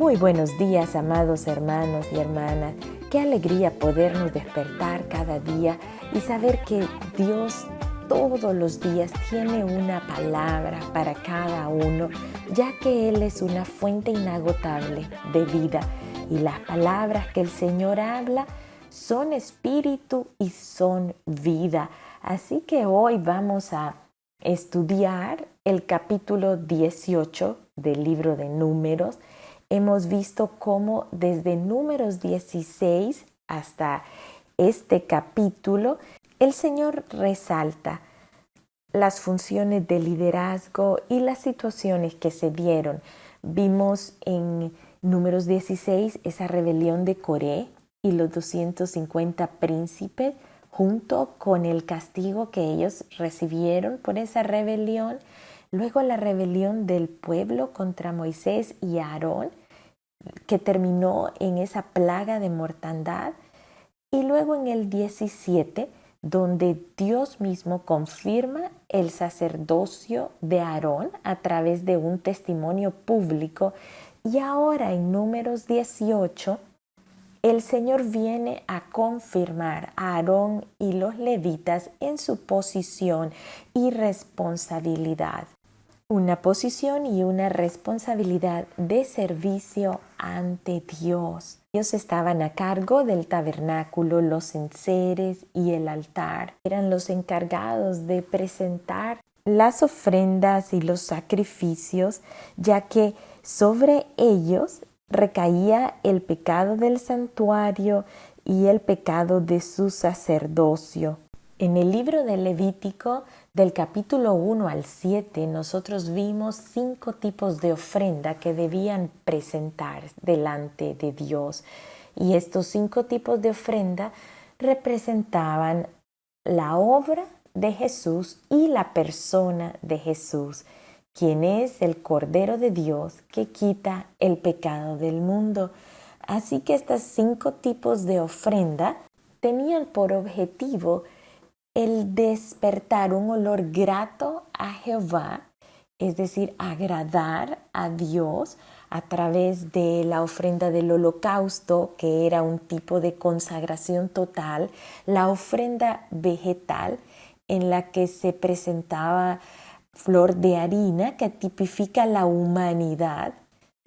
Muy buenos días, amados hermanos y hermanas. Qué alegría podernos despertar cada día y saber que Dios todos los días tiene una palabra para cada uno, ya que Él es una fuente inagotable de vida y las palabras que el Señor habla son espíritu y son vida. Así que hoy vamos a estudiar el capítulo 18 del libro de Números. Hemos visto cómo desde Números 16 hasta este capítulo, el Señor resalta las funciones de liderazgo y las situaciones que se dieron. Vimos en Números 16 esa rebelión de Coré y los 250 príncipes, junto con el castigo que ellos recibieron por esa rebelión. Luego la rebelión del pueblo contra Moisés y Aarón, que terminó en esa plaga de mortandad. Y luego en el 17, donde Dios mismo confirma el sacerdocio de Aarón a través de un testimonio público. Y ahora en Números 18, el Señor viene a confirmar a Aarón y los levitas en su posición y responsabilidad. Una posición y una responsabilidad de servicio ante Dios. Ellos estaban a cargo del tabernáculo, los enseres y el altar. Eran los encargados de presentar las ofrendas y los sacrificios, ya que sobre ellos recaía el pecado del santuario y el pecado de su sacerdocio. En el libro de Levítico, del capítulo 1 al 7, nosotros vimos 5 tipos de ofrenda que debían presentar delante de Dios. Y estos 5 tipos de ofrenda representaban la obra de Jesús y la persona de Jesús, quien es el Cordero de Dios que quita el pecado del mundo. Así que estos 5 tipos de ofrenda tenían por objetivo el despertar un olor grato a Jehová, es decir, agradar a Dios a través de la ofrenda del holocausto, que era un tipo de consagración total, la ofrenda vegetal en la que se presentaba flor de harina, que tipifica la humanidad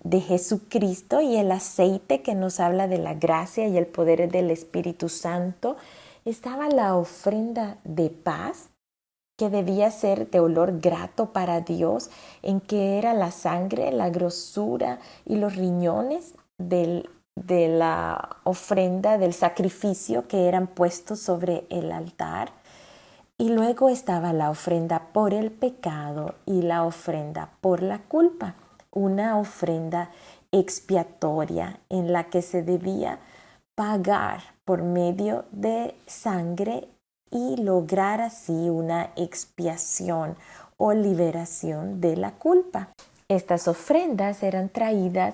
de Jesucristo, y el aceite, que nos habla de la gracia y el poder del Espíritu Santo. Estaba la ofrenda de paz, que debía ser de olor grato para Dios, en que era la sangre, la grosura y los riñones de la ofrenda, del sacrificio que eran puestos sobre el altar. Y luego estaba la ofrenda por el pecado y la ofrenda por la culpa, una ofrenda expiatoria en la que se debía pagar por medio de sangre y lograr así una expiación o liberación de la culpa. Estas ofrendas eran traídas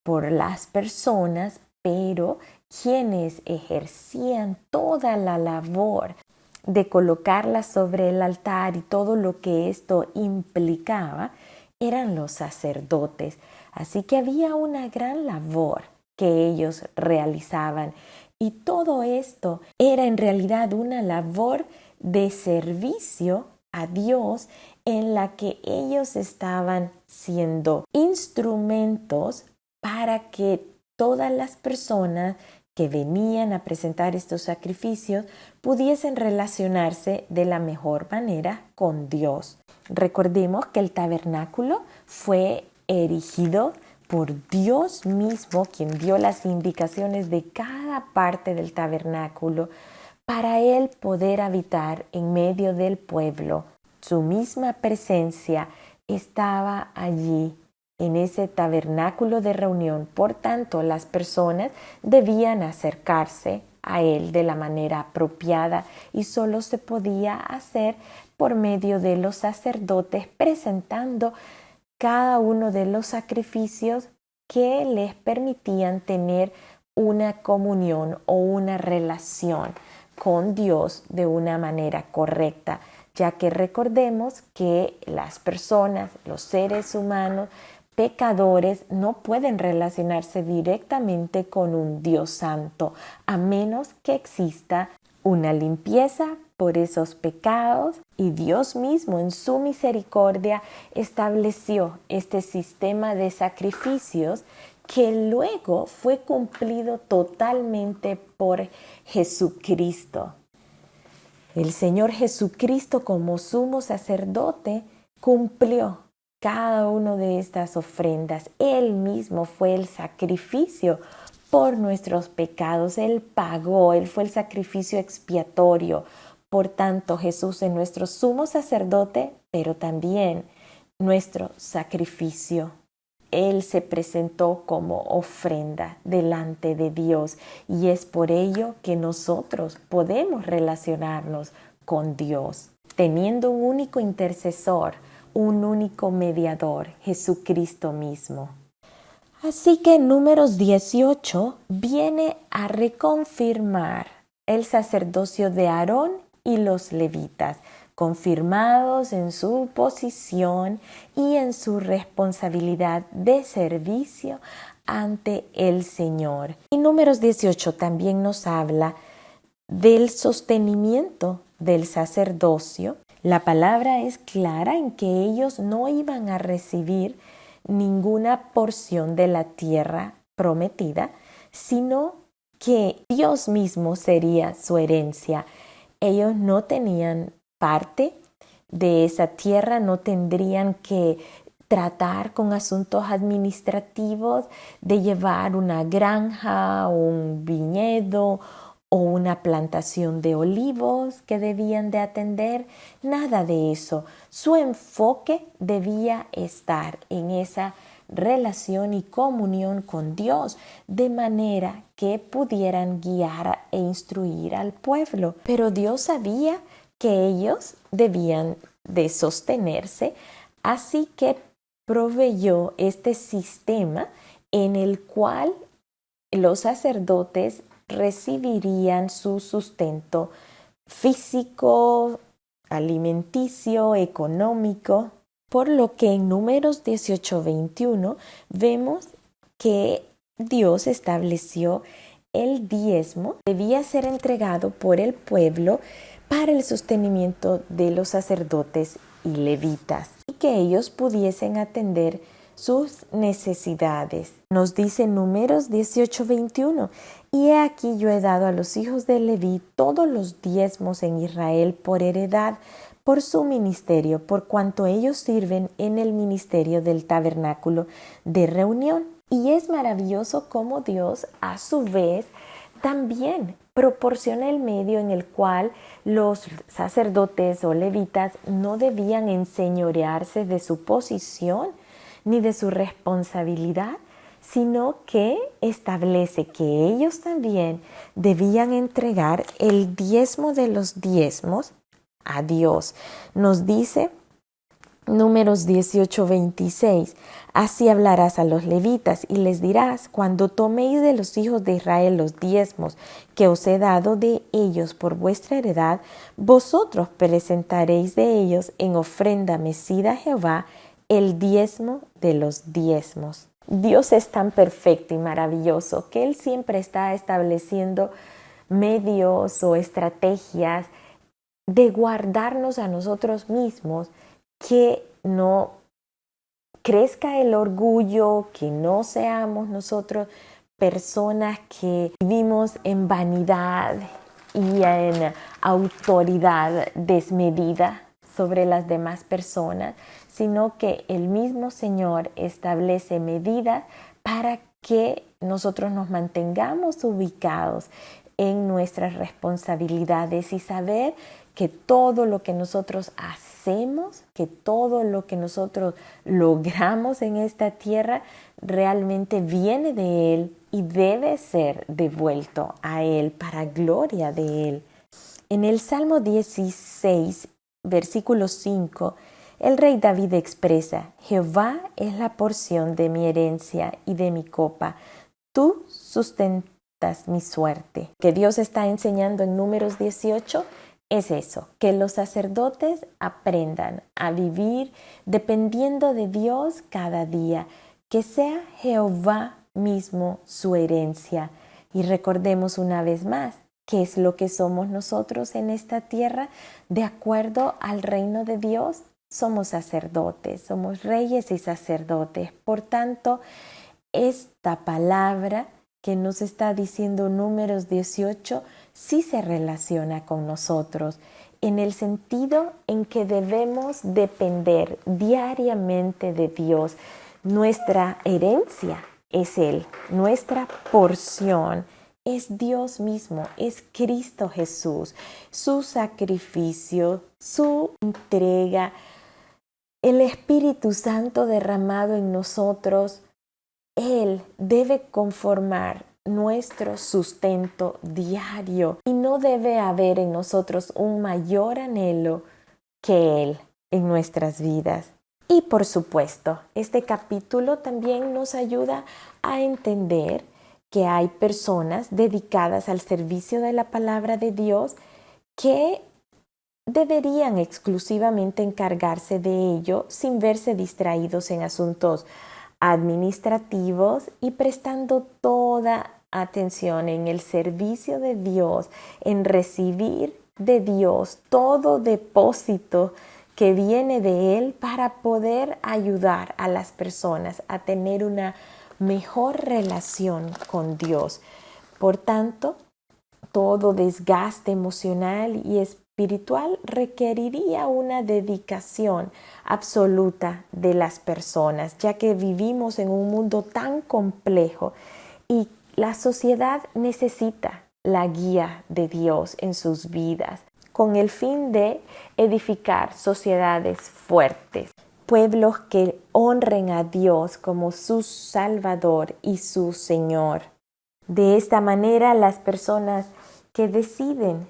por las personas, pero quienes ejercían toda la labor de colocarlas sobre el altar y todo lo que esto implicaba eran los sacerdotes. Así que había una gran labor que ellos realizaban, y todo esto era en realidad una labor de servicio a Dios, en la que ellos estaban siendo instrumentos para que todas las personas que venían a presentar estos sacrificios pudiesen relacionarse de la mejor manera con Dios. Recordemos que el tabernáculo fue erigido por Dios mismo, quien dio las indicaciones de cada parte del tabernáculo para Él poder habitar en medio del pueblo. Su misma presencia estaba allí en ese tabernáculo de reunión. Por tanto, las personas debían acercarse a Él de la manera apropiada, y solo se podía hacer por medio de los sacerdotes presentando cada uno de los sacrificios que les permitían tener una comunión o una relación con Dios de una manera correcta, ya que recordemos que las personas, los seres humanos, pecadores no pueden relacionarse directamente con un Dios santo, a menos que exista una limpieza por esos pecados, y Dios mismo en su misericordia estableció este sistema de sacrificios que luego fue cumplido totalmente por Jesucristo. El Señor Jesucristo, como sumo sacerdote, cumplió cada una de estas ofrendas. Él mismo fue el sacrificio por nuestros pecados. Él pagó, Él fue el sacrificio expiatorio. Por tanto, Jesús es nuestro sumo sacerdote, pero también nuestro sacrificio. Él se presentó como ofrenda delante de Dios, y es por ello que nosotros podemos relacionarnos con Dios, teniendo un único intercesor, un único mediador, Jesucristo mismo. Así que Números 18 viene a reconfirmar el sacerdocio de Aarón y los levitas, confirmados en su posición y en su responsabilidad de servicio ante el Señor. Y Números 18 también nos habla del sostenimiento del sacerdocio. La palabra es clara en que ellos no iban a recibir ninguna porción de la tierra prometida, sino que Dios mismo sería su herencia. Ellos no tenían parte de esa tierra, no tendrían que tratar con asuntos administrativos de llevar una granja o un viñedo o una plantación de olivos que debían de atender, nada de eso. Su enfoque debía estar en esa relación y comunión con Dios, de manera que pudieran guiar e instruir al pueblo. Pero Dios sabía que ellos debían de sostenerse, así que proveyó este sistema en el cual los sacerdotes recibirían su sustento físico, alimenticio, económico, por lo que en Números 18:21 vemos que Dios estableció el diezmo, debía ser entregado por el pueblo para el sostenimiento de los sacerdotes y levitas, y que ellos pudiesen atender sus necesidades. Nos dice Números 18:21, y he aquí yo he dado a los hijos de Leví todos los diezmos en Israel por heredad, por su ministerio, por cuanto ellos sirven en el ministerio del tabernáculo de reunión. Y es maravilloso cómo Dios a su vez también proporciona el medio en el cual los sacerdotes o levitas no debían enseñorearse de su posición ni de su responsabilidad, sino que establece que ellos también debían entregar el diezmo de los diezmos a Dios. Nos dice Números 18:26, así hablarás a los levitas y les dirás, cuando toméis de los hijos de Israel los diezmos que os he dado de ellos por vuestra heredad, vosotros presentaréis de ellos en ofrenda mecida a Jehová el diezmo de los diezmos. Dios es tan perfecto y maravilloso que Él siempre está estableciendo medios o estrategias de guardarnos a nosotros mismos, que no crezca el orgullo, que no seamos nosotros personas que vivimos en vanidad y en autoridad desmedida sobre las demás personas, sino que el mismo Señor establece medidas para que nosotros nos mantengamos ubicados en nuestras responsabilidades y saber que todo lo que nosotros hacemos, que todo lo que nosotros logramos en esta tierra realmente viene de Él y debe ser devuelto a Él para gloria de Él. En el Salmo 16, versículo 5, el rey David expresa: Jehová es la porción de mi herencia y de mi copa, tú sustentas mi suerte. Que Dios está enseñando en Números 18 es eso, que los sacerdotes aprendan a vivir dependiendo de Dios cada día, que sea Jehová mismo su herencia. Y recordemos una vez más, ¿qué es lo que somos nosotros en esta tierra? De acuerdo al reino de Dios, somos sacerdotes, somos reyes y sacerdotes. Por tanto, esta palabra que nos está diciendo Números 18 sí se relaciona con nosotros, en el sentido en que debemos depender diariamente de Dios. Nuestra herencia es Él, nuestra porción es Dios mismo, es Cristo Jesús, su sacrificio, su entrega, el Espíritu Santo derramado en nosotros. Él debe conformar nuestro sustento diario y no debe haber en nosotros un mayor anhelo que Él en nuestras vidas. Y por supuesto, este capítulo también nos ayuda a entender que hay personas dedicadas al servicio de la palabra de Dios que deberían exclusivamente encargarse de ello sin verse distraídos en asuntos administrativos y prestando toda atención en el servicio de Dios, en recibir de Dios todo depósito que viene de Él para poder ayudar a las personas a tener una mejor relación con Dios. Por tanto, todo desgaste emocional y espiritual requeriría una dedicación absoluta de las personas, ya que vivimos en un mundo tan complejo y la sociedad necesita la guía de Dios en sus vidas, con el fin de edificar sociedades fuertes, pueblos que honren a Dios como su Salvador y su Señor. De esta manera, las personas que deciden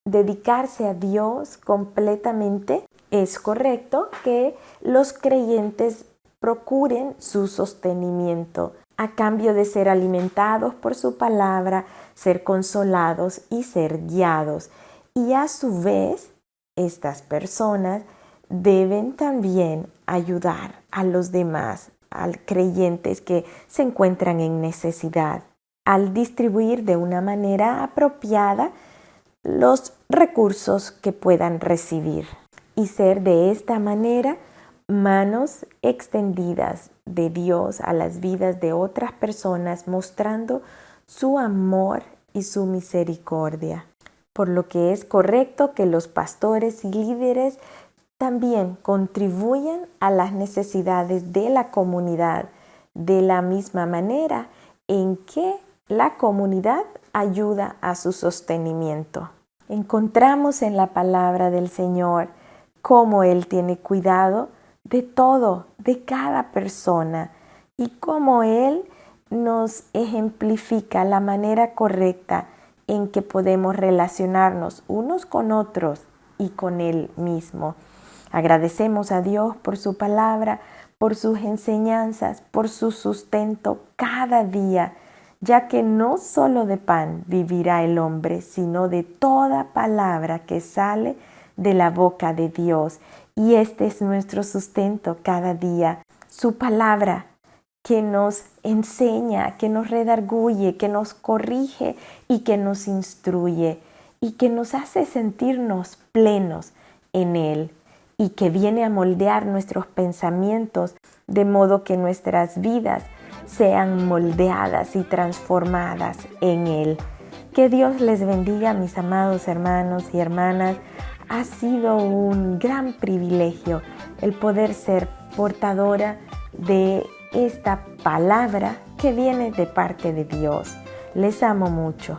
dedicarse a Dios completamente, es correcto que los creyentes procuren su sostenimiento a cambio de ser alimentados por su palabra, ser consolados y ser guiados. Y a su vez, estas personas deben también ayudar a los demás, a creyentes que se encuentran en necesidad, al distribuir de una manera apropiada los recursos que puedan recibir y ser de esta manera manos extendidas de Dios a las vidas de otras personas, mostrando su amor y su misericordia. Por lo que es correcto que los pastores y líderes también contribuyan a las necesidades de la comunidad de la misma manera en que la comunidad ayuda a su sostenimiento. Encontramos en la palabra del Señor cómo Él tiene cuidado de todo, de cada persona, y cómo Él nos ejemplifica la manera correcta en que podemos relacionarnos unos con otros y con Él mismo. Agradecemos a Dios por su palabra, por sus enseñanzas, por su sustento cada día, ya que no solo de pan vivirá el hombre, sino de toda palabra que sale de la boca de Dios. Y este es nuestro sustento cada día, su palabra que nos enseña, que nos redarguye, que nos corrige y que nos instruye y que nos hace sentirnos plenos en Él y que viene a moldear nuestros pensamientos de modo que nuestras vidas sean moldeadas y transformadas en Él. Que Dios les bendiga, mis amados hermanos y hermanas. Ha sido un gran privilegio el poder ser portadora de esta palabra que viene de parte de Dios. Les amo mucho.